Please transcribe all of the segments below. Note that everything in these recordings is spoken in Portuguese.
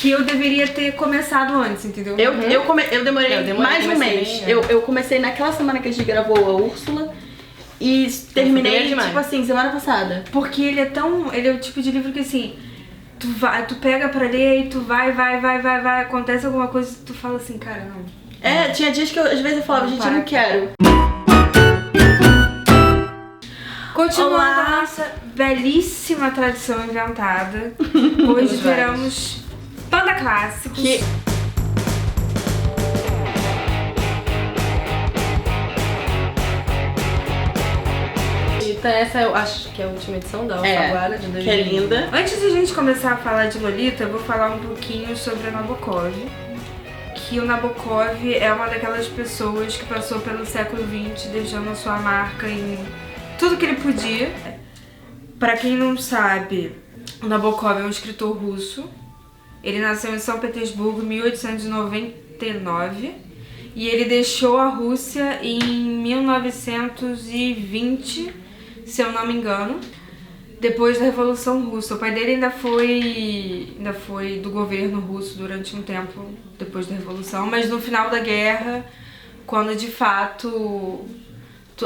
que eu deveria ter começado antes, entendeu? Eu demorei mais de um mês. Eu comecei naquela semana que a gente gravou a Úrsula e terminei, tipo assim, semana passada. Porque ele é o tipo de livro que assim, tu pega pra ler e tu vai, acontece alguma coisa e tu fala assim, cara, não. Tinha dias que às vezes eu falava, gente, eu não quero. Continuando a nossa belíssima tradição inventada, hoje viramos Panda Clássicos. Essa eu acho que é a última edição da Alfaguara de 2000. Que é linda. Antes de a gente começar a falar de Lolita, eu vou falar um pouquinho sobre a Nabokov. Que o Nabokov é uma daquelas pessoas que passou pelo século XX deixando a sua marca em tudo que ele podia. Pra quem não sabe, o Nabokov é um escritor russo. Ele nasceu em São Petersburgo em 1899 e ele deixou a Rússia em 1920, se eu não me engano, depois da Revolução Russa. O pai dele ainda foi do governo russo durante um tempo depois da Revolução, mas no final da guerra, quando de fato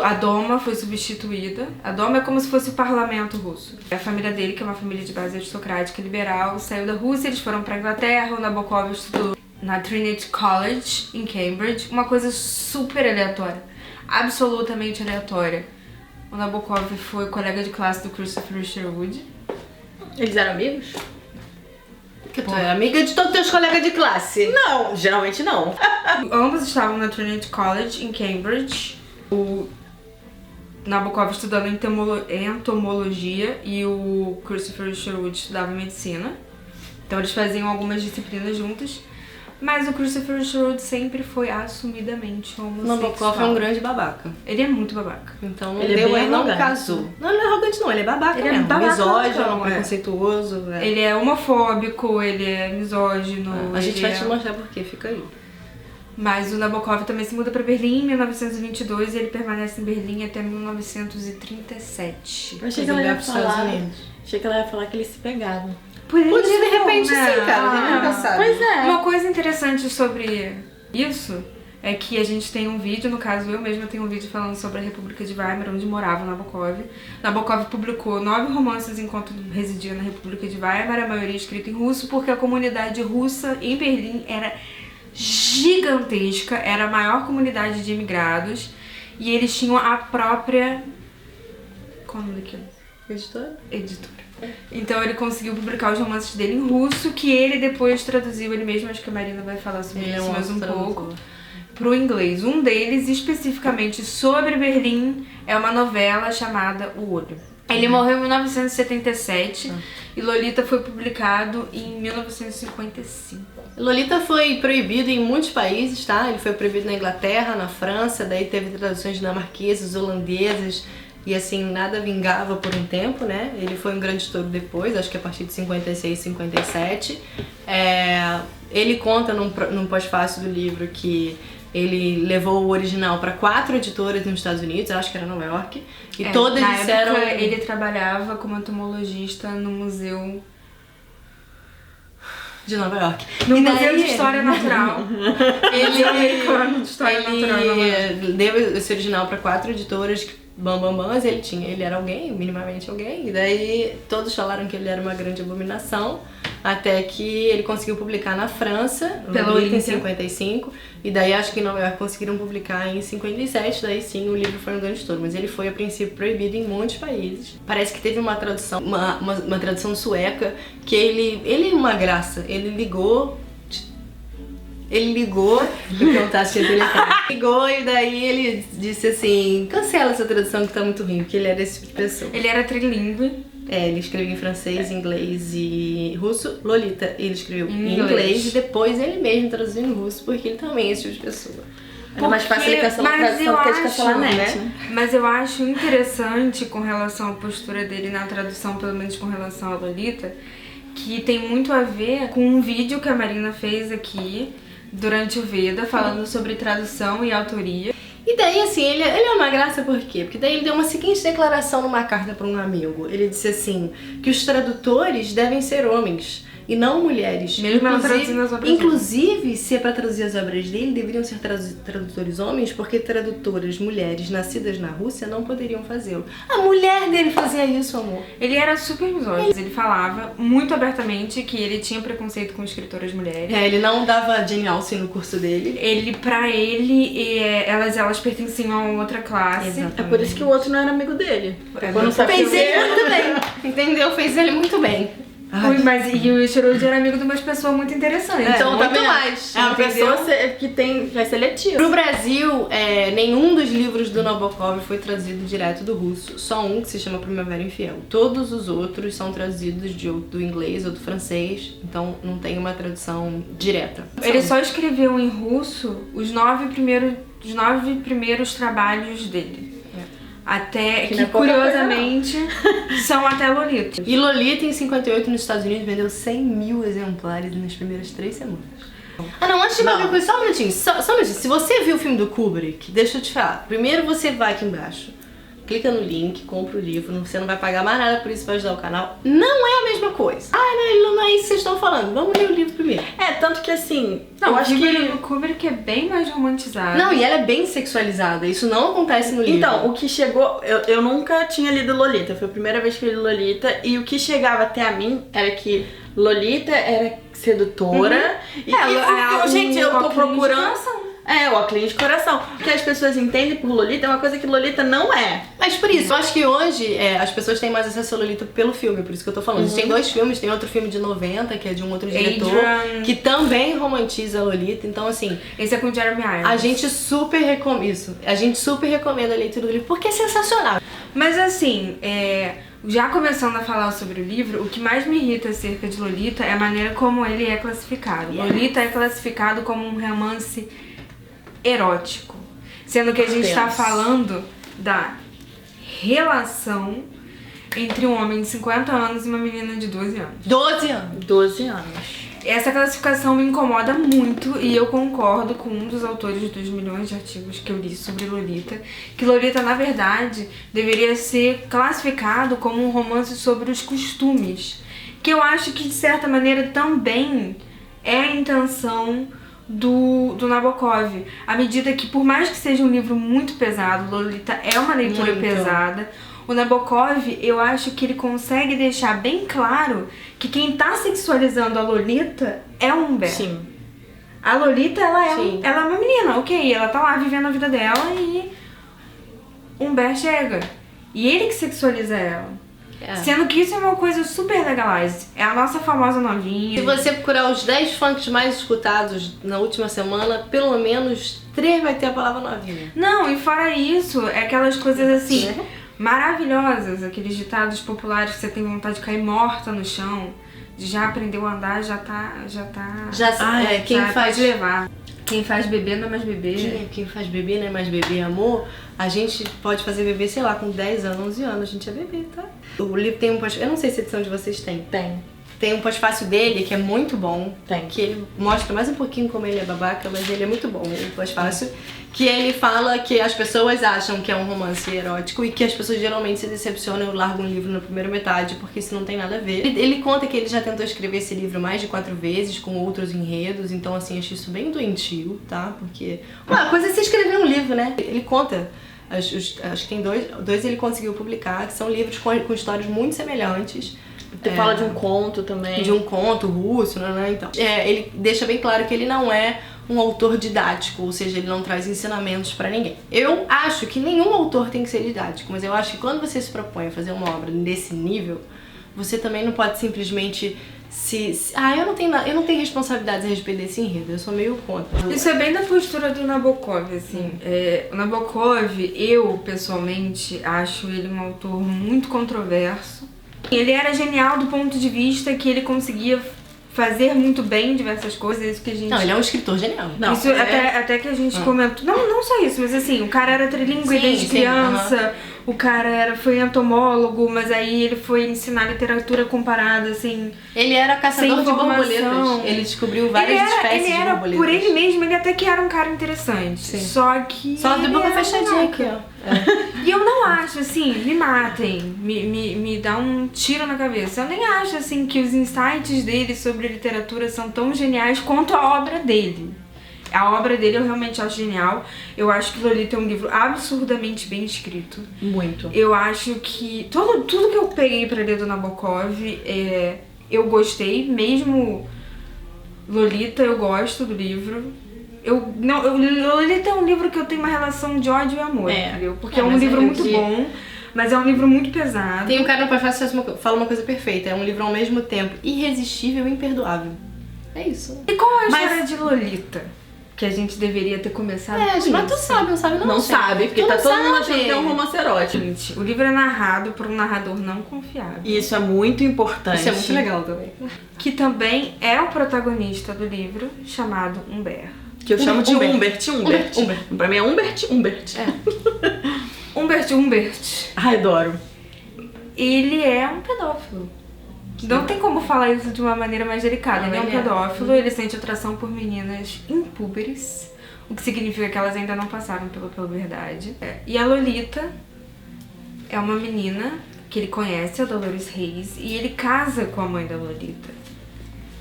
a Doma foi substituída. A Doma é como se fosse o parlamento russo. A família dele, que é uma família de base aristocrática liberal, saiu da Rússia, eles foram pra Inglaterra. O Nabokov estudou na Trinity College, em Cambridge. Uma coisa super aleatória, absolutamente aleatória. O Nabokov foi colega de classe do Christopher Sherwood. Eles eram amigos? Que tu é amiga de todos os teus colegas de classe? Não, geralmente não. Ambos estavam na Trinity College, em Cambridge. O Nabokov estudando entomologia e o Christopher Sherwood estudava medicina. Então eles faziam algumas disciplinas juntas. Mas o Christopher Sherwood sempre foi assumidamente homossexual. Nabokov é um grande babaca. Ele é muito babaca. Então não ele deu, é bem não arrogante. casou. Não, ele não é arrogante não, ele é babaca Ele é mesmo. babaca, Misógino, então, preconceituoso. Ele é homofóbico, ele é misógino. A gente vai te mostrar por quê, fica aí. Mas o Nabokov também se muda para Berlim em 1922 e ele permanece em Berlim até 1937. Eu achei que ela ia falar. Achei que ela ia falar que eles se pegavam. Podia, de repente, né? sim, cara. A gente nunca sabe. Pois é. Uma coisa interessante sobre isso é que a gente tem um vídeo, no caso eu mesma tenho um vídeo falando sobre a República de Weimar, onde morava o Nabokov. Nabokov publicou 9 romances enquanto residia na República de Weimar, a maioria escrita em russo, porque a comunidade russa em Berlim era gigantesca, era a maior comunidade de imigrados e eles tinham a própria... Qual é o nome daquilo? Editora. Então ele conseguiu publicar os romances dele em russo, que ele depois traduziu ele mesmo, acho que a Marina vai falar sobre isso mais um pouco, pro inglês. Um deles, especificamente sobre Berlim, é uma novela chamada O Olho. Ele morreu em 1977 e Lolita foi publicado em 1955. Lolita foi proibido em muitos países, tá? Ele foi proibido na Inglaterra, na França, daí teve traduções dinamarquesas, holandesas, e assim, nada vingava por um tempo, né? Ele foi um grande estouro depois, acho que a partir de 56, 57. Ele conta num pós-fácil do livro que ele levou o original para 4 editoras nos Estados Unidos, acho que era Nova York, e todas na disseram... época, ele trabalhava como entomologista no museu de Nova York. No Museu de História Natural. Ele americano de História Natural. Ele deu esse original para 4 editoras bambambãs, ele era alguém, minimamente alguém, e daí todos falaram que ele era uma grande abominação, até que ele conseguiu publicar na França, em 55, e daí acho que em Nova York conseguiram publicar em 57, daí sim o livro foi um grande estouro, mas ele foi a princípio proibido em muitos países. Parece que teve uma tradução, uma tradução sueca, que ele é uma graça, ele ligou, vou perguntar se ele ligou e daí ele disse assim, cancela essa tradução que tá muito ruim, porque ele era esse tipo de pessoa. Ele era trilingue. Ele escrevia em francês, inglês e russo. Lolita, ele escreveu em inglês e depois ele mesmo traduziu em russo, porque ele também é esse tipo de pessoa. Era mais fácil ele cancelar a tradução do que de cancelar a net, né? Mas eu acho interessante com relação à postura dele na tradução, pelo menos com relação a Lolita, que tem muito a ver com um vídeo que a Marina fez aqui durante o Veda, falando sobre tradução e autoria. E daí, assim, ele é uma graça por quê? Porque daí ele deu uma seguinte declaração numa carta para um amigo. Ele disse assim, que os tradutores devem ser homens. e não mulheres. Mesmo ela traduzindo as obras dele. Inclusive, se é pra traduzir as obras dele, deveriam ser tradutores homens, porque tradutoras mulheres nascidas na Rússia não poderiam fazê-lo. A mulher dele fazia isso, amor. Ele era super misógino. Ele falava muito abertamente que ele tinha preconceito com escritoras mulheres. Ele não dava Jane Austen no curso dele. Pra ele, elas pertenciam a outra classe. Exatamente. É por isso que o outro não era amigo dele. Quando Fez ele muito bem. Entendeu? Fez ele muito bem. E o Schrödinger era amigo de umas pessoas muito interessantes. Então, muito mais. É uma Entendeu? pessoa que é seletiva. Pro Brasil, nenhum dos livros do Nabokov foi traduzido direto do russo. Só um que se chama Primavera Infiel. Todos os outros são traduzidos do inglês ou do francês. Então não tem uma tradução direta. Ele só escreveu em russo os 9 primeiros trabalhos dele. Até que curiosamente, são até Lolita. E Lolita, em 58, nos Estados Unidos, vendeu 100 mil exemplares nas primeiras 3 semanas. Ah, não, antes de qualquer coisa, só um minutinho. Só um minutinho. Se você viu o filme do Kubrick, deixa eu te falar. Primeiro você vai aqui embaixo, clica no link, compra o livro, você não vai pagar mais nada por isso, vai ajudar o canal. Não é a mesma coisa. Não é isso que vocês estão falando. Vamos ler o livro primeiro. Tanto que assim, eu acho que o Kubrick é bem mais romantizado. Não, e ela é bem sexualizada. Isso não acontece no livro. Então, o que chegou... Eu nunca tinha lido Lolita. Foi a primeira vez que eu li Lolita. E o que chegava até a mim era que Lolita era sedutora. Gente, eu tô procurando... O óculos de coração. O que as pessoas entendem por Lolita é uma coisa que Lolita não é. Mas por isso, eu acho que hoje as pessoas têm mais acesso a Lolita pelo filme, por isso que eu tô falando. Tem 2 filmes, tem outro filme de 90, que é de um outro diretor, que também romantiza a Lolita. Então, assim... Esse é com o Jeremy Irons. A gente super recomenda isso. A gente super recomenda a leitura do livro, porque é sensacional. Mas assim, já começando a falar sobre o livro, o que mais me irrita acerca de Lolita é a maneira como ele é classificado. Lolita é classificado como um romance erótico, sendo que a gente está falando da relação entre um homem de 50 anos e uma menina de 12 anos. 12 anos. Essa classificação me incomoda muito e eu concordo com um dos autores dos milhões de artigos que eu li sobre Lolita, que Lolita, na verdade, deveria ser classificado como um romance sobre os costumes, que eu acho que, de certa maneira, também é a intenção do Nabokov. À medida que, por mais que seja um livro muito pesado, Lolita é uma leitura pesada, o Nabokov, eu acho que ele consegue deixar bem claro que quem tá sexualizando a Lolita é o Humberto. Sim. A Lolita, ela é uma menina, ok, ela tá lá vivendo a vida dela e Humberto chega. E ele que sexualiza ela. Sendo que isso é uma coisa super legalized. É a nossa famosa novinha. Se você procurar os 10 funks mais escutados na última semana, pelo menos 3 vai ter a palavra novinha. Não, e fora isso, é aquelas coisas assim, maravilhosas. Aqueles ditados populares que você tem vontade de cair morta no chão. De já aprendeu a andar, quem faz levar. Quem faz bebê não é mais bebê. Quem faz bebê não é mais bebê, amor. A gente pode fazer bebê, sei lá, com 10 anos, 11 anos. A gente é bebê, tá? O livro tem um pós... Eu não sei se a edição de vocês tem. Tem um pós-fácil dele, que é muito bom. Que ele mostra mais um pouquinho como ele é babaca, mas ele é muito bom, o pós-fácil. Que ele fala que as pessoas acham que é um romance erótico e que as pessoas geralmente se decepcionam e largam um livro na primeira metade, porque isso não tem nada a ver. Ele conta que ele já tentou escrever esse livro mais de 4 vezes, com outros enredos, então assim, acho isso bem doentio, tá? Porque... a coisa é você escrever um livro, né? Ele conta... Acho que tem dois ele conseguiu publicar, que são livros com histórias muito semelhantes. Você fala de um conto também. De um conto russo, né? Então, ele deixa bem claro que ele não é um autor didático, ou seja, ele não traz ensinamentos pra ninguém. Eu acho que nenhum autor tem que ser didático, mas eu acho que quando você se propõe a fazer uma obra desse nível, você também não pode simplesmente eu não tenho responsabilidades a respeito desse enredo, eu sou meio contra. Isso é bem da postura do Nabokov, assim. O Nabokov, eu pessoalmente acho ele um autor muito controverso. Ele era genial do ponto de vista que ele conseguia fazer muito bem diversas coisas, isso que a gente... Não, ele é um escritor genial. Até que a gente comentou... Não só isso, mas assim, o cara era trilingue desde criança, O cara foi entomólogo, mas aí ele foi ensinar literatura comparada, assim. Ele era caçador de borboletas. Ele descobriu várias espécies de borboletas. Por ele mesmo, ele até que era um cara interessante. Sim. Só que. Só de boca fechadinha aqui, ó. E eu não acho, assim, me matem, me dá um tiro na cabeça. Eu nem acho, assim, que os insights dele sobre literatura são tão geniais quanto a obra dele. A obra dele eu realmente acho genial. Eu acho que Lolita é um livro absurdamente bem escrito. Muito. Eu acho que tudo que eu peguei pra ler do Nabokov, eu gostei. Mesmo Lolita, eu gosto do livro. Lolita é um livro que eu tenho uma relação de ódio e amor, entendeu? Porque é um livro muito bom, mas é um livro muito pesado. Tem um cara no prefácio que fala uma coisa perfeita. É um livro ao mesmo tempo irresistível e imperdoável. É isso. E qual é a história de Lolita? Que a gente deveria ter começado com isso. Mas tu sabe, não sabe não? Não sabe, porque tá todo mundo achando que é um romance erótico. Gente, o livro é narrado por um narrador não confiável. E isso é muito importante. Isso é muito legal também. Que também é o protagonista do livro, chamado Humbert. Que eu chamo de Humbert. Pra mim é Humbert. Humbert. Ai, adoro. Ele é um pedófilo. Não tem como falar isso de uma maneira mais delicada. Ele é um pedófilo, ele sente atração por meninas impúberes, o que significa que elas ainda não passaram pela puberdade. E a Lolita é uma menina que ele conhece, a Dolores Reis, e ele casa com a mãe da Lolita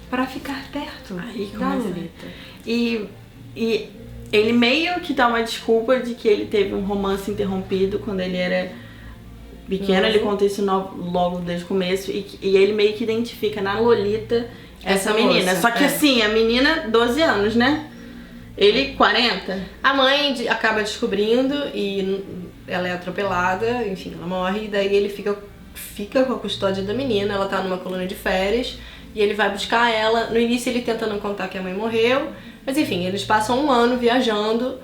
pra ficar perto da Lolita. E ele meio que dá uma desculpa de que ele teve um romance interrompido quando ele era pequeno, ele conta isso logo desde o começo, e ele meio que identifica na Lolita essa menina. Moça, só que assim, a menina, 12 anos, né? Ele, 40. A mãe acaba descobrindo e ela é atropelada, enfim, ela morre, e daí ele fica com a custódia da menina, ela tá numa colônia de férias, e ele vai buscar ela. No início ele tenta não contar que a mãe morreu, mas enfim, eles passam um ano viajando.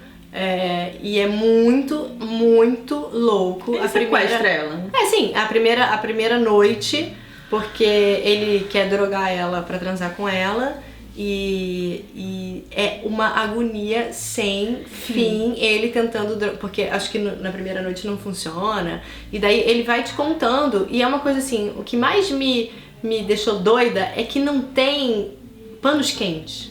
E é muito, muito louco. Ele sequestra ela. Sim, a primeira noite, porque ele quer drogar ela pra transar com ela. E é uma agonia sem fim, ele tentando, porque acho que na primeira noite não funciona. E daí ele vai te contando, e é uma coisa assim, o que mais me deixou doida é que não tem panos quentes.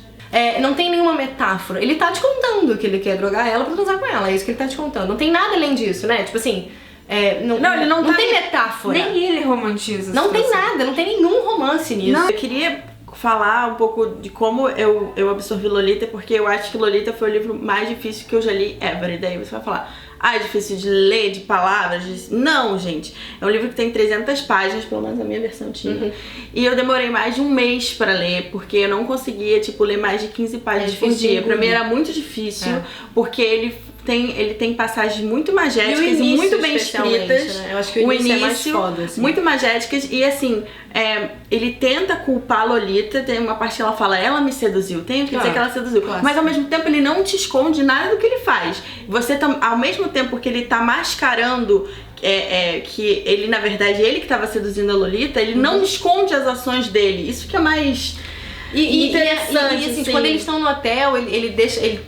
Não tem nenhuma metáfora. Ele tá te contando que ele quer drogar ela pra transar com ela. É isso que ele tá te contando. Não tem nada além disso, né? Tipo assim, ele não tem metáfora. Nem ele romantiza. Não tem nada, não tem nenhum romance nisso. Não, eu queria falar um pouco de como eu absorvi Lolita, porque eu acho que Lolita foi o livro mais difícil que eu já li ever. E daí você vai falar, é difícil de ler, de palavras. Não, gente. É um livro que tem 300 páginas, pelo menos a minha versão tinha. E eu demorei mais de um mês pra ler, porque eu não conseguia, ler mais de 15 páginas por dia. Pra mim era muito difícil, porque ele tem passagens muito magéticas e muito bem escritas. Né? Eu acho que o início é mais foda, assim. Muito magéticas e assim, ele tenta culpar a Lolita. Tem uma parte que ela fala, ela me seduziu, tenho que dizer que ela seduziu. Mas ao mesmo tempo ele não te esconde nada do que ele faz. Você ao mesmo tempo que ele tá mascarando que ele, na verdade, ele que tava seduzindo a Lolita, ele não esconde as ações dele. Isso que é mais interessante. E assim, quando eles estão no hotel, ele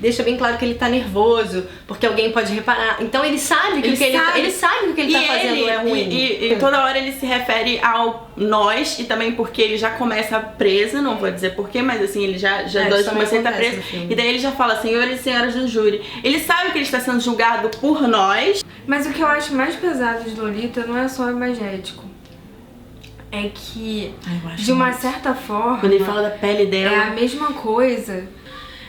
deixa bem claro que ele tá nervoso, porque alguém pode reparar. Então ele sabe que o que ele tá fazendo é ruim. E toda hora ele se refere ao nós, e também porque ele já começa preso, não vou dizer porquê, mas assim, ele já começa a estar preso. E daí ele já fala, senhores e senhoras do júri. Ele sabe que ele está sendo julgado por nós. Mas o que eu acho mais pesado de Lolita não é só o imagético. É que, de uma certa forma, quando ele fala da pele dela, é a mesma coisa.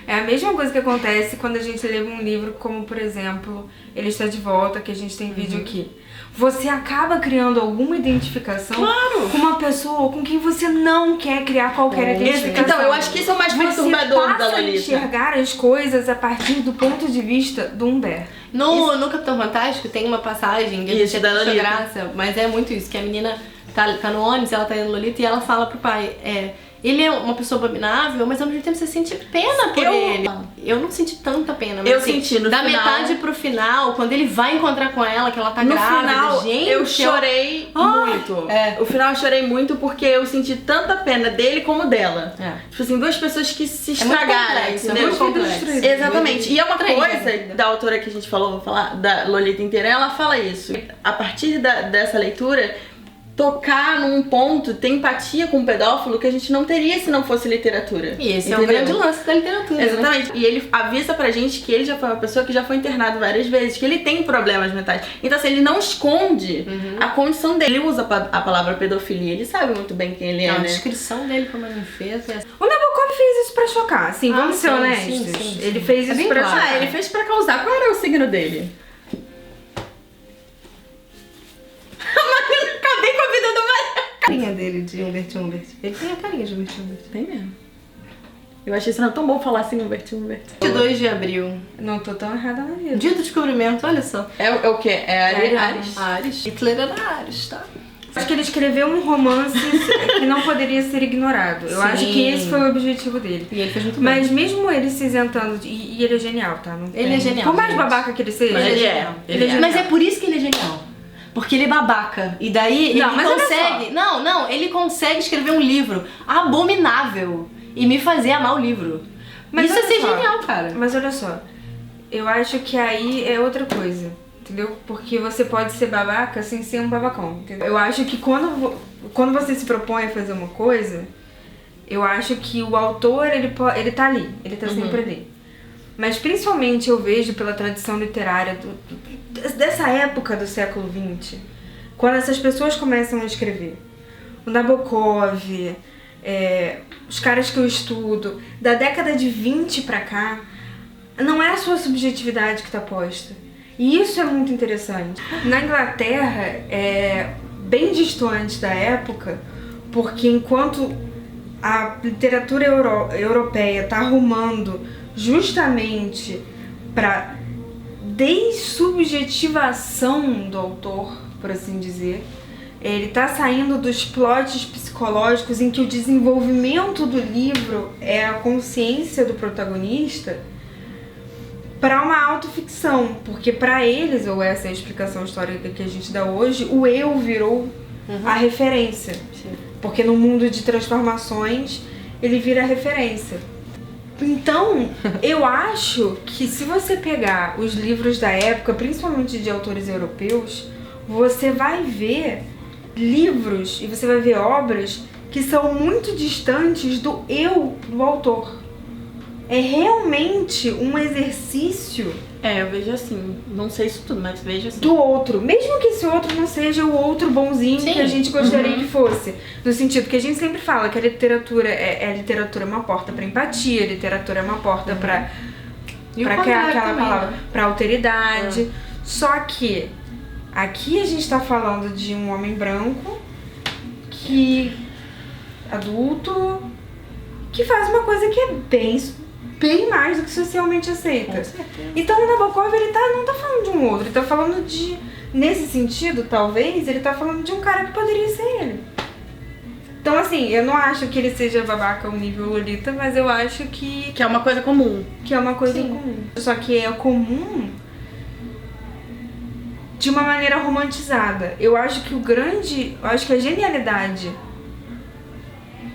É a mesma coisa que acontece quando a gente lê um livro como, por exemplo, Ele Está de Volta, que a gente tem vídeo aqui. Você acaba criando alguma identificação com uma pessoa com quem você não quer criar qualquer identificação. Então, eu acho que isso é o mais perturbador da Lolita. Você passa a enxergar as coisas a partir do ponto de vista do Humbert. No Capitão Fantástico tem uma passagem que a gente acha graça, mas é muito isso, que a menina tá no ônibus, ela tá indo Lolita e ela fala pro pai, Ele é uma pessoa abominável, mas ao mesmo tempo você sente pena por ele. Eu não senti tanta pena, mas eu assim, senti no da final, metade pro final, quando ele vai encontrar com ela, que ela tá no grávida, final, gente, eu chorei muito. O final eu chorei muito porque eu senti tanta pena dele como dela. Tipo assim, duas pessoas que se estragaram, entendeu? Exatamente. E é uma coisa da autora que a gente falou, vou falar, da Lolita inteira, ela fala isso. A partir dessa leitura, tocar num ponto, ter empatia com um pedófilo que a gente não teria se não fosse literatura. E esse é o grande lance da literatura. Exatamente. Né? E ele avisa pra gente que ele já foi uma pessoa que já foi internado várias vezes, que ele tem problemas mentais. Então, assim, ele não esconde a condição dele. Ele usa a palavra pedofilia, ele sabe muito bem quem ele é, A né? descrição dele como ele fez é... O Nabokov fez isso pra chocar, assim, vamos ser honestos. Sim. Ele fez isso pra chocar. Ele fez pra causar. Qual era o signo dele? Acabei com a vida do Maria. A carinha dele de Humbert. Ele tem a carinha de Humbert. Tem mesmo. Eu achei isso não tão bom falar assim, Humbert. 2 de abril. Não tô tão errada na vida. Dia do descobrimento, olha só. É o quê? É Ares? Ares. Hitler era Ares, tá? Acho que ele escreveu um romance que não poderia ser ignorado. Eu acho que esse foi o objetivo dele. E ele fez muito bem. Mas mesmo ele se isentando, e ele é genial, tá? Ele é genial. Por mais babaca que ele seja, Mas ele é genial. genial. Mas é por isso que ele é genial. Porque ele é babaca. E daí ele consegue... Não, ele consegue escrever um livro abominável e me fazer amar o livro. Mas isso é ser só, genial, cara. Mas olha só, eu acho que aí é outra coisa, entendeu? Porque você pode ser babaca sem ser um babacão, entendeu? Eu acho que quando você se propõe a fazer uma coisa, eu acho que o autor, ele tá ali, ele tá sempre ali. Mas principalmente eu vejo pela tradição literária dessa época do século XX, quando essas pessoas começam a escrever. O Nabokov, os caras que eu estudo, da década de 20 pra cá, não é a sua subjetividade que tá posta. E isso é muito interessante. Na Inglaterra, é bem distante da época, porque enquanto a literatura europeia tá arrumando justamente para dessubjetivação do autor, por assim dizer, ele tá saindo dos plots psicológicos em que o desenvolvimento do livro é a consciência do protagonista, para uma autoficção, porque para eles, ou essa é a explicação histórica que a gente dá hoje, o eu virou a referência. Sim. Porque no mundo de transformações ele vira referência. Então, eu acho que se você pegar os livros da época, principalmente de autores europeus, você vai ver livros e você vai ver obras que são muito distantes do eu do autor. É realmente um exercício eu vejo assim. Não sei isso tudo, mas vejo assim. do outro. Mesmo que esse outro não seja o outro bonzinho que a gente gostaria que fosse. No sentido que a gente sempre fala que a literatura a literatura é uma porta pra empatia, a literatura é uma porta pra aquela palavra, pra alteridade. Só que aqui a gente tá falando de um homem branco que adulto que faz uma coisa que é bem mais do que socialmente aceita. Então o Nabokov não tá falando de um outro, ele tá falando de, nesse sentido, talvez, ele tá falando de um cara que poderia ser ele. Então assim, eu não acho que ele seja babaca ao nível Lolita, mas eu acho que é uma coisa comum. Que é uma coisa comum. Só que é comum de uma maneira romantizada. Eu acho que a genialidade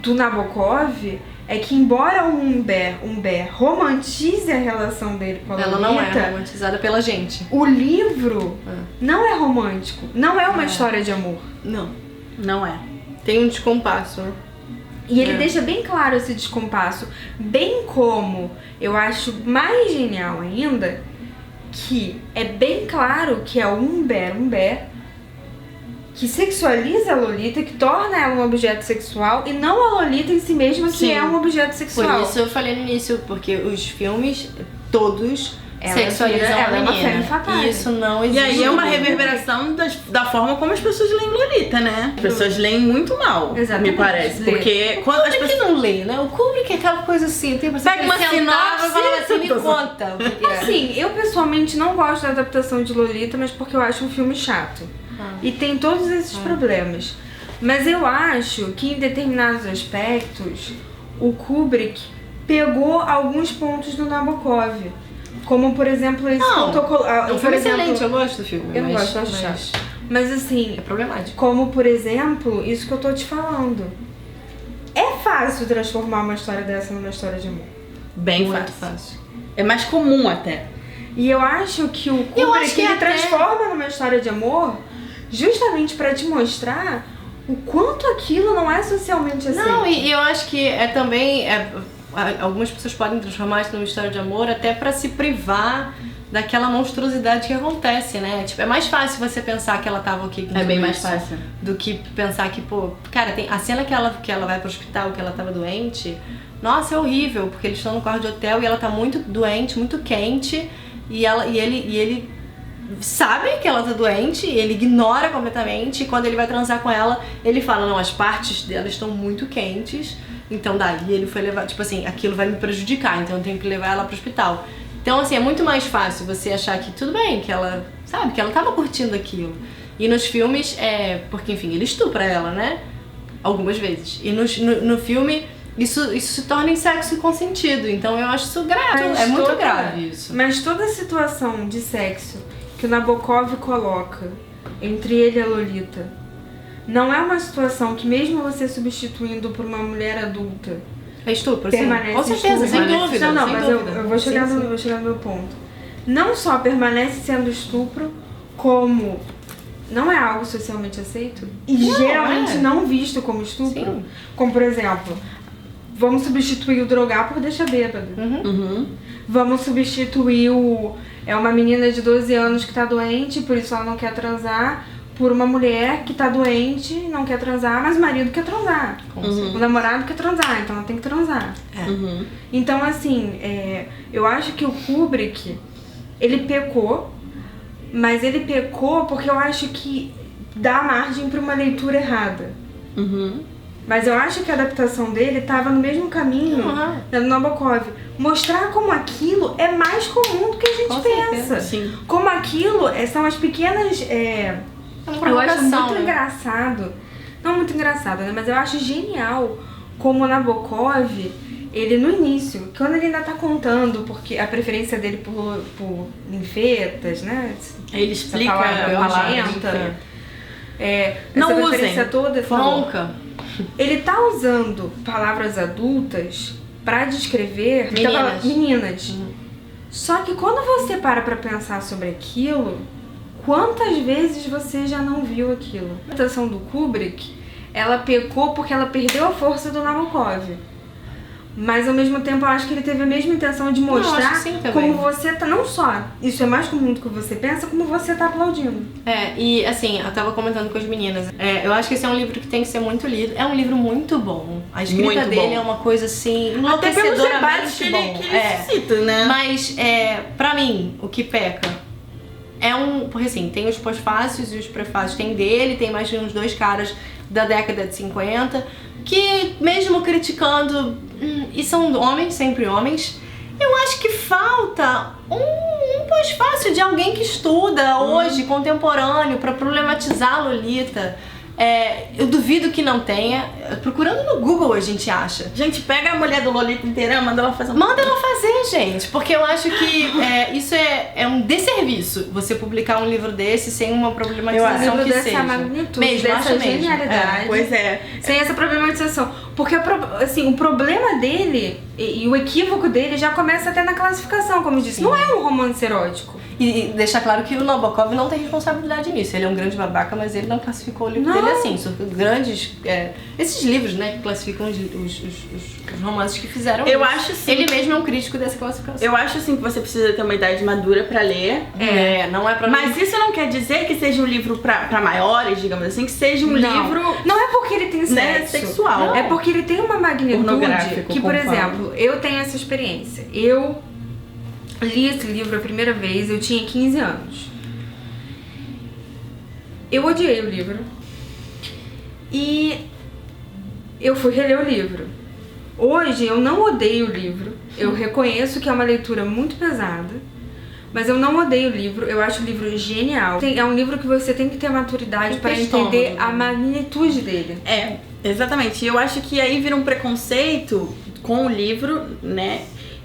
do Nabokov é que, embora o Humbert romantize a relação dele com a Lolita, ela não é romantizada pela gente. O livro não é romântico, não é uma história de amor. Não é. Tem um descompasso, né? E ele deixa bem claro esse descompasso, bem como eu acho mais genial ainda, que é bem claro que é o Humbert que sexualiza a Lolita, que torna ela um objeto sexual, e não a Lolita em si mesma, que é um objeto sexual. Por isso eu falei no início, porque os filmes todos sexualizam a menina. E isso não existe. E aí é uma reverberação da forma como as pessoas leem Lolita, né? As pessoas leem muito mal, me parece. Porque quando as pessoas não lê, né? O Kubrick é aquela coisa assim, tem pega uma sinopse e fala assim, me conta. Assim, eu pessoalmente não gosto da adaptação de Lolita, mas porque eu acho um filme chato. E tem todos esses problemas. Mas eu acho que em determinados aspectos o Kubrick pegou alguns pontos do Nabokov. Como, por exemplo, esse protocolo. O filme é excelente, eu gosto do filme. Eu gosto, eu acho chato. Mas assim, é problemático. Como, por exemplo, isso que eu tô te falando. É fácil transformar uma história dessa numa história de amor. Bem fácil. É mais comum até. E eu acho que o Kubrick ele transforma numa história de amor justamente pra te mostrar o quanto aquilo não é socialmente aceito. Não, e eu acho que algumas pessoas podem transformar isso numa história de amor até pra se privar daquela monstruosidade que acontece, né? Tipo, é mais fácil você pensar que ela tava aqui com bem mais fácil. Do que pensar que, pô... Cara, tem a cena que ela vai pro hospital, que ela tava doente... Nossa, é horrível, porque eles estão no quarto de hotel e ela tá muito doente, muito quente... E ele sabe que ela tá doente, ele ignora completamente, e quando ele vai transar com ela, ele fala, não, as partes dela estão muito quentes, então daí ele foi levar, tipo assim, aquilo vai me prejudicar, então eu tenho que levar ela pro hospital. Então assim, é muito mais fácil você achar que tudo bem, que ela, sabe, que ela tava curtindo aquilo. E nos filmes, porque enfim, ele estupra ela, né? Algumas vezes. E no filme... Isso se torna em sexo consentido, então eu acho isso grave, é muito grave isso. Mas toda a situação de sexo que o Nabokov coloca entre ele e a Lolita não é uma situação que mesmo você substituindo por uma mulher adulta é estupro, permanece sim. Com certeza, estupro. sem dúvida. Não, sem mas dúvida. Eu vou chegar no meu ponto. Não só permanece sendo estupro, como não é algo socialmente aceito e geralmente não visto como estupro. Sim. Como, por exemplo... Vamos substituir o drogar por deixar bêbado. Vamos substituir uma menina de 12 anos que tá doente, por isso ela não quer transar, por uma mulher que tá doente, não quer transar, mas o marido quer transar. O namorado quer transar, então ela tem que transar. Então, assim, eu acho que o Kubrick, ele pecou, mas ele pecou porque eu acho que dá margem para uma leitura errada. Mas eu acho que a adaptação dele estava no mesmo caminho do Nabokov. Mostrar como aquilo é mais comum do que a gente pensa. Sim. Como aquilo são as pequenas... eu acho muito engraçado. Não muito engraçado, né? Mas eu acho genial como o Nabokov, ele no início, quando ele ainda tá contando porque a preferência dele por ninfetas, né? Ele explica a palavra não essa preferência toda. Franca. Ele tá usando palavras adultas pra descrever meninas. Só que quando você para pra pensar sobre aquilo, quantas vezes você já não viu aquilo? A adaptação do Kubrick, ela pecou porque ela perdeu a força do Nabokov. Mas ao mesmo tempo eu acho que ele teve a mesma intenção de mostrar como você tá, não só isso é mais comum do que você pensa, como você tá aplaudindo. E assim, eu tava comentando com as meninas, eu acho que esse é um livro que tem que ser muito lido, é um livro muito bom. A escrita dele é uma coisa assim, enlouquecedoramente bom. Que ele cita, né? Mas, pra mim, o que peca porque assim, tem os pós-fácios e os prefácios, tem dele, tem mais de uns 2 caras da década de 50, que mesmo criticando, e são homens, sempre homens, eu acho que falta um pós-fácil de alguém que estuda hoje, contemporâneo, pra problematizar a Lolita. Eu duvido que não tenha. Procurando no Google a gente acha. Gente, pega a mulher do Lolita inteira, manda ela fazer Manda ela fazer, gente. Porque eu acho que isso é um desserviço. Você publicar um livro desse sem uma problematização que seja. Magnitude, dessa genialidade. Pois é. Sem essa problematização. Porque assim, o problema dele e o equívoco dele já começa até na classificação, como eu disse. Não é um romance erótico. E deixar claro que o Nabokov não tem responsabilidade nisso. Ele é um grande babaca, mas ele não classificou o livro dele assim. Grandes... esses livros, né, que classificam os romances que fizeram eu acho sim. Ele mesmo é um crítico dessa classificação. Eu acho sim que você precisa ter uma idade madura pra ler. Não é pra Mas isso não quer dizer que seja um livro pra maiores, digamos assim, que seja um livro... Não é porque ele tem sexo. Sexual. É porque ele tem uma magnitude que, por exemplo, eu tenho essa experiência. Eu li esse livro a primeira vez, eu tinha 15 anos. Eu odiei o livro. E eu fui reler o livro. Hoje eu não odeio o livro. Eu reconheço que é uma leitura muito pesada. Mas eu não odeio o livro, eu acho o livro genial. É um livro que você tem que ter maturidade para entender a magnitude dele. Exatamente. E eu acho que aí vira um preconceito com o livro, né?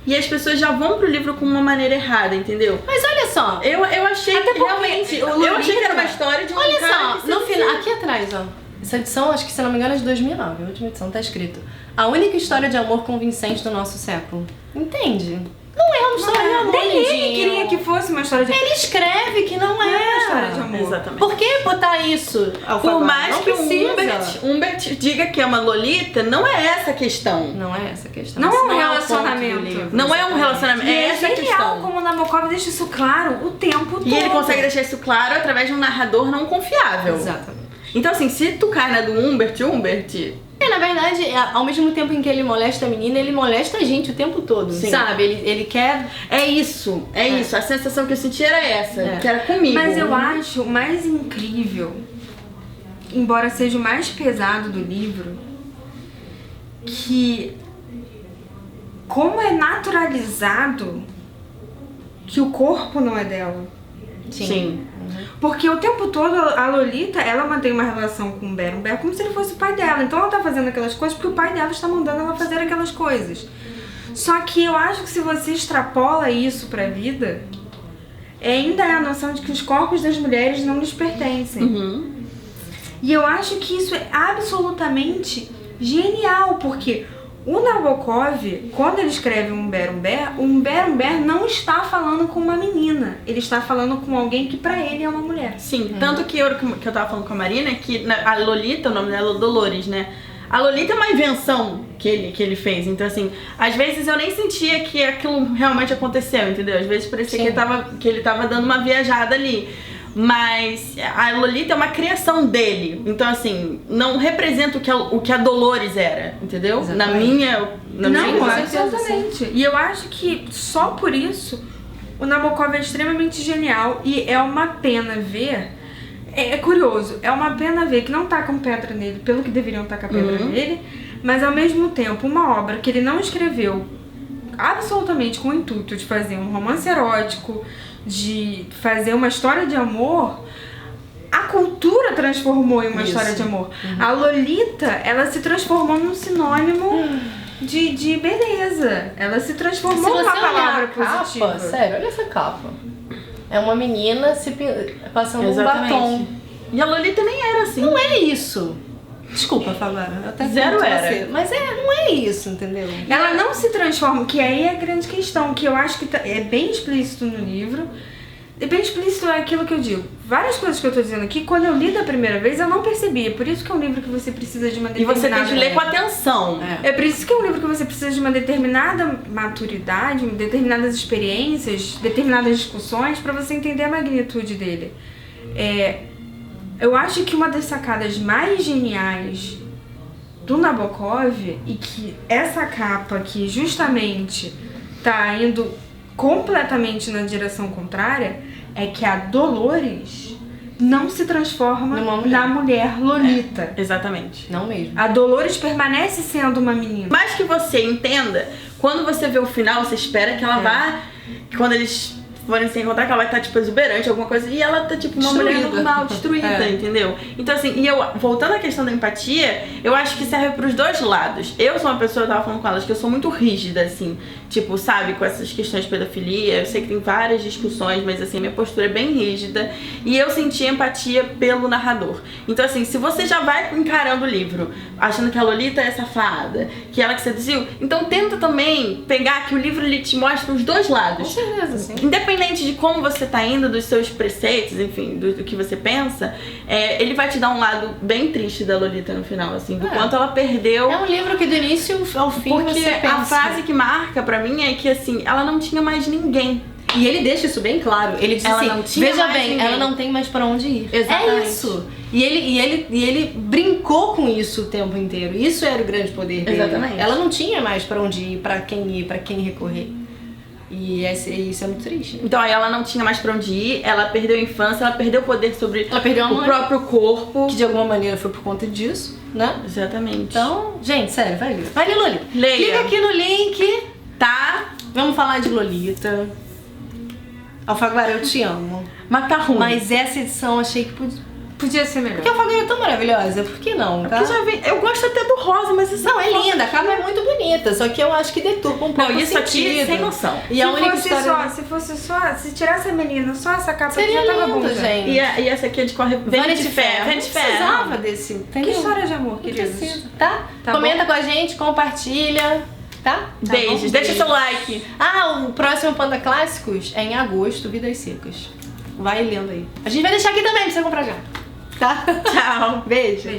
E as pessoas já vão pro livro com uma maneira errada, entendeu? Mas olha só. Eu achei até que realmente. Eu achei que era uma história de um olha cara. Só, no final, aqui atrás, ó. Essa edição, acho que se não me engano, é de 2009. A última edição tá escrito: a única história de amor convincente do nosso século. Entende? Não é uma história de amor. Nem ele queria que fosse uma história de amor. Ele escreve que não é uma história de amor. Exatamente. Por que botar isso? Por mais não que precisa. o Humbert diga que é uma Lolita, não é essa a questão. Não é essa a questão. Não Isso é um o ponto do relacionamento. livro. Não é um relacionamento, é essa a genial questão. como o Nabokov deixa isso claro o tempo todo. E ele consegue deixar isso claro através de um narrador não confiável. Exatamente. Então, assim, se tu cai na do Humbert, Na verdade, ao mesmo tempo em que ele molesta a menina, ele molesta a gente o tempo todo, Sim. sabe? Ele quer... É isso. A sensação que eu senti era essa, que era comigo. Mas eu acho mais incrível, embora seja o mais pesado do livro, que como é naturalizado que o corpo não é dela. Sim. Porque o tempo todo a Lolita, ela mantém uma relação com o Berenber como se ele fosse o pai dela. Então ela tá fazendo aquelas coisas porque o pai dela está mandando ela fazer aquelas coisas. Só que eu acho que se você extrapola isso pra vida, ainda é a noção de que os corpos das mulheres não lhes pertencem. Uhum. E eu acho que isso é absolutamente genial, porque o Nabokov, quando ele escreve um Berenber não está falando com uma menina, ele está falando com alguém que pra ele é uma mulher. Sim, tanto que eu tava falando com a Marina, que a Lolita, o nome dela é Dolores, né? A Lolita é uma invenção que ele fez, então assim, às vezes eu nem sentia que aquilo realmente aconteceu, entendeu? Às vezes parecia que ele tava dando uma viajada ali. Mas a Lolita é uma criação dele. Então, assim, não representa o que a Dolores era, entendeu? Exatamente. Na minha Não, visão. absolutamente. E eu acho que só por isso o Nabokov é extremamente genial e é uma pena ver. É curioso, é uma pena ver que não tacam pedra nele pelo que deveriam tacar pedra nele, mas ao mesmo tempo uma obra que ele não escreveu absolutamente com o intuito de fazer um romance erótico, de fazer uma história de amor, a cultura transformou em uma história de amor. A Lolita, ela se transformou num sinônimo de beleza. Ela se transformou numa palavra positiva. Sério, olha essa capa. É uma menina passando um batom. E a Lolita nem era assim. Não é isso. Desculpa, Favara. Até Zero era. você. Mas não é isso, entendeu? Ela não se transforma, que aí é a grande questão, que eu acho que é bem explícito no livro. E bem explícito é aquilo que eu digo. Várias coisas que eu tô dizendo aqui, quando eu li da primeira vez, eu não percebi. Por isso que é um livro que você precisa de uma E determinada... você tem que ler com atenção. É por isso que é um livro que você precisa de uma determinada maturidade, determinadas experiências, determinadas discussões pra você entender a magnitude dele. Eu acho que uma das sacadas mais geniais do Nabokov, e que essa capa aqui justamente tá indo completamente na direção contrária, é que a Dolores não se transforma na mulher Lolita. Exatamente. Não mesmo. A Dolores permanece sendo uma menina. Mais que você entenda, quando você vê o final, você espera que ela vá... Que quando eles forem se encontrar, que ela vai estar, tipo, exuberante, alguma coisa, e ela tá, tipo, uma mulher normal, destruída, entendeu? Então, assim, e eu, voltando à questão da empatia, eu acho que serve pros dois lados. Eu sou uma pessoa, eu tava falando com elas, que eu sou muito rígida, assim, tipo, sabe, com essas questões de pedofilia, eu sei que tem várias discussões, mas, assim, minha postura é bem rígida, e eu senti empatia pelo narrador. Então, assim, se você já vai encarando o livro, achando que a Lolita é safada, que ela que seduziu, então tenta também pegar que o livro, ele te mostra os dois lados. Com certeza, sim. Independente de como você tá indo, dos seus preceitos, enfim, do que você pensa, ele vai te dar um lado bem triste da Lolita no final, assim, do quanto ela perdeu. É um livro que do início ao fim porque você pensa. a frase que marca pra mim é que, assim, ela não tinha mais ninguém. E ele deixa isso bem claro. Ele diz Ela assim, não tinha veja mais bem, ninguém. ela não tem mais pra onde ir. Exatamente. É isso. E ele brincou com isso o tempo inteiro. Isso era o grande poder dele. Exatamente. Ela não tinha mais pra onde ir, pra quem recorrer. E isso é muito triste. Então aí ela não tinha mais pra onde ir, ela perdeu a infância, ela perdeu o poder sobre Ela perdeu a o mãe. próprio corpo. Que de alguma maneira foi por conta disso, né? Exatamente. Então, gente, sério, vai ler. Vai ler Lolita. Leia. Clica aqui no link. Tá? Vamos falar de Lolita. Alfaguara, eu te amo. Mas tá ruim. Mas essa edição eu achei que Podia ser melhor. Porque a Alfaguara é tão maravilhosa, por que não, tá? Porque já vi, eu gosto até do rosa, mas isso Não, é linda, a capa é muito bonita, só que eu acho que deturpa um pouco Não, isso o aqui sentido. sem noção. E a única história... Se fosse só, se tirasse a menina, só essa capa aqui Seria já tava lindo, bom. já. gente. E essa aqui é de corre... Vanity Fair. Vanity Não Fair. precisava desse, Que entendeu? história de amor, Não queridos. precisa, tá? Tá Comenta com a gente, compartilha, tá? Beijos, bom? deixa seu like. Ah, o próximo Panda Clássicos é em agosto, Vidas Secas. Vai lendo aí. A gente vai deixar aqui também pra você comprar já. Tá? Tchau. Beijo.